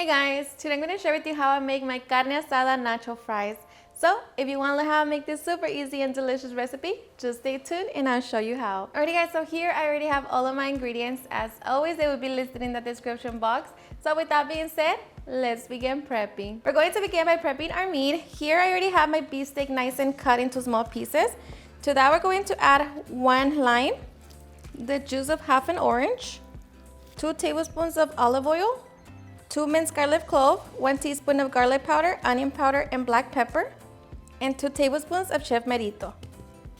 guys, today I'm going to share with you how I make my carne asada nacho fries. So if you want to learn how to make this super easy and delicious recipe, just stay tuned and I'll show you how. Alrighty guys, so here I already have all of my ingredients. As always, they will be listed in the description box. So with that being said, let's begin prepping. We're going to begin by prepping our meat. Here I already have my beef steak nice and cut into small pieces. To that we're going to add 1 lime, the juice of half an orange, 2 tablespoons of olive oil, 2 minced garlic cloves, 1 teaspoon of garlic powder, onion powder, and black pepper, and 2 tablespoons of chef merito.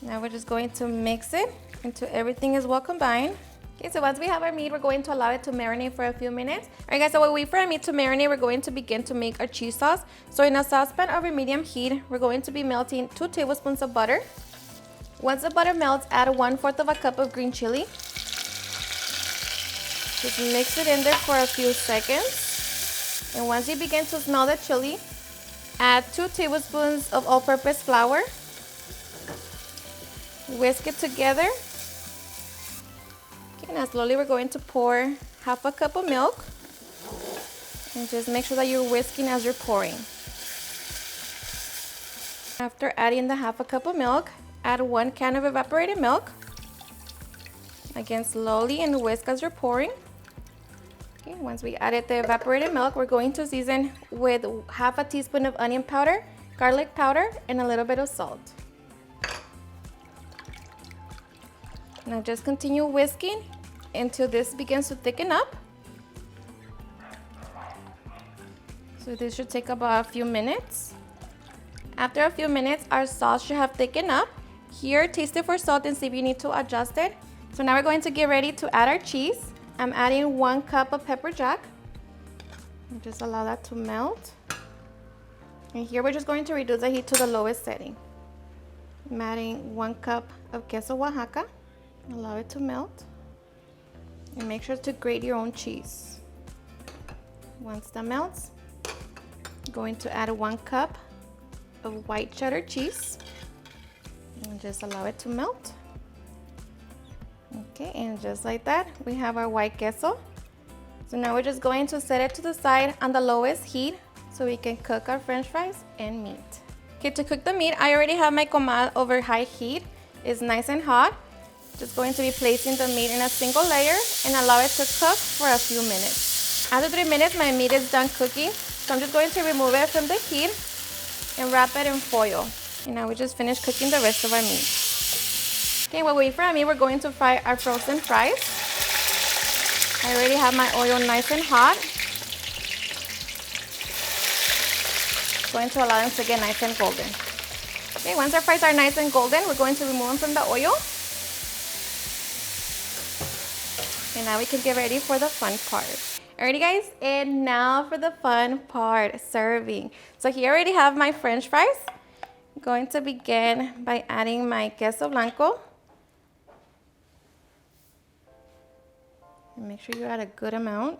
Now we're just going to mix it until everything is well combined. Okay, so once we have our meat, we're going to allow it to marinate for a few minutes. All right guys, so while we wait for our meat to marinate, we're going to begin to make our cheese sauce. So in a saucepan over medium heat, we're going to be melting 2 tablespoons of butter. Once the butter melts, add 1/4 of a cup of green chili. Just mix it in there for a few seconds. And once you begin to smell the chili, add 2 tablespoons of all-purpose flour. Whisk it together. Okay, now slowly we're going to pour half a cup of milk. And just make sure that you're whisking as you're pouring. After adding the half a cup of milk, add 1 can of evaporated milk. Again, slowly and whisk as you're pouring. Okay, once we added the evaporated milk, we're going to season with half a teaspoon of onion powder, garlic powder, and a little bit of salt. Now just continue whisking until this begins to thicken up. So this should take about a few minutes. After a few minutes, our sauce should have thickened up. Here, taste it for salt and see if you need to adjust it. So now we're going to get ready to add our cheese. I'm adding 1 cup of pepper jack. And just allow that to melt. And here we're just going to reduce the heat to the lowest setting. I'm adding 1 cup of queso Oaxaca. Allow it to melt. And make sure to grate your own cheese. Once that melts, I'm going to add 1 cup of white cheddar cheese. And just allow it to melt. Okay, and just like that, we have our white queso. So now we're just going to set it to the side on the lowest heat so we can cook our french fries and meat. Okay, to cook the meat, I already have my comal over high heat. It's nice and hot. Just going to be placing the meat in a single layer and allow it to cook for a few minutes. After 3 minutes, my meat is done cooking. So I'm just going to remove it from the heat and wrap it in foil. And now we just finished cooking the rest of our meat. Okay, while we wait for our meat, we're going to fry our frozen fries. I already have my oil nice and hot. Going to allow them to get nice and golden. Okay, once our fries are nice and golden, we're going to remove them from the oil. And now we can get ready for the fun part. Alrighty guys, and now for the fun part, serving. So here I already have my french fries. I'm going to begin by adding my queso blanco. And make sure you add a good amount.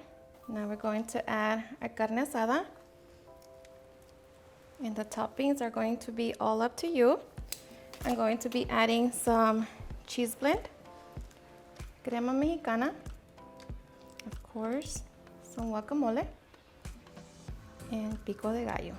Now we're going to add our carne asada. And the toppings are going to be all up to you. I'm going to be adding some cheese blend, crema mexicana, of course, some guacamole, and pico de gallo.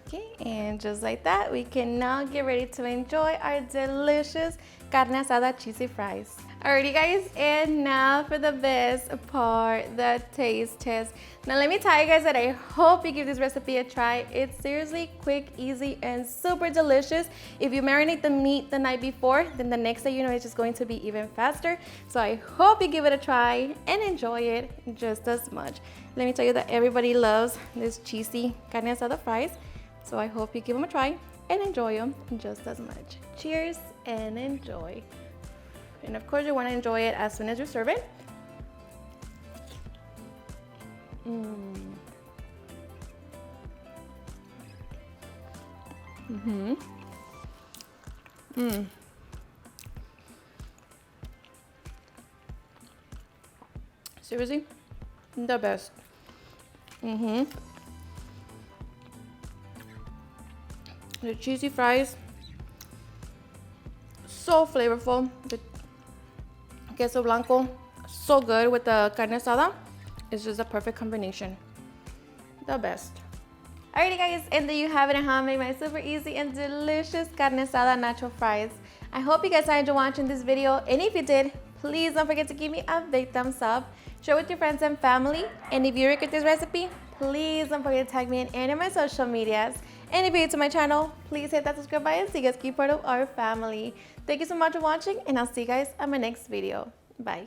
Okay, and just like that, we can now get ready to enjoy our delicious carne asada cheesy fries. Alrighty guys, and now for the best part, the taste test. Now let me tell you guys that I hope you give this recipe a try. It's seriously quick, easy, and super delicious. If you marinate the meat the night before, then the next day you know it's just going to be even faster. So I hope you give it a try and enjoy it just as much. Let me tell you that everybody loves this cheesy carne asada fries. So I hope you give them a try and enjoy them just as much. Cheers and enjoy. And of course you want to enjoy it as soon as you serve it. Seriously, the best. The cheesy fries, so flavorful. The queso blanco, so good with the carne asada. It's just a perfect combination. The best. Alrighty guys, and there you have it on how I made my super easy and delicious carne asada nacho fries. I hope you guys enjoyed watching this video, and if you did, please don't forget to give me a big thumbs up, share with your friends and family, and if you like this recipe, please don't forget to tag me in any of my social medias. And if you're new to my channel, please hit that subscribe button so you guys keep part of our family. Thank you so much for watching, and I'll see you guys on my next video. Bye.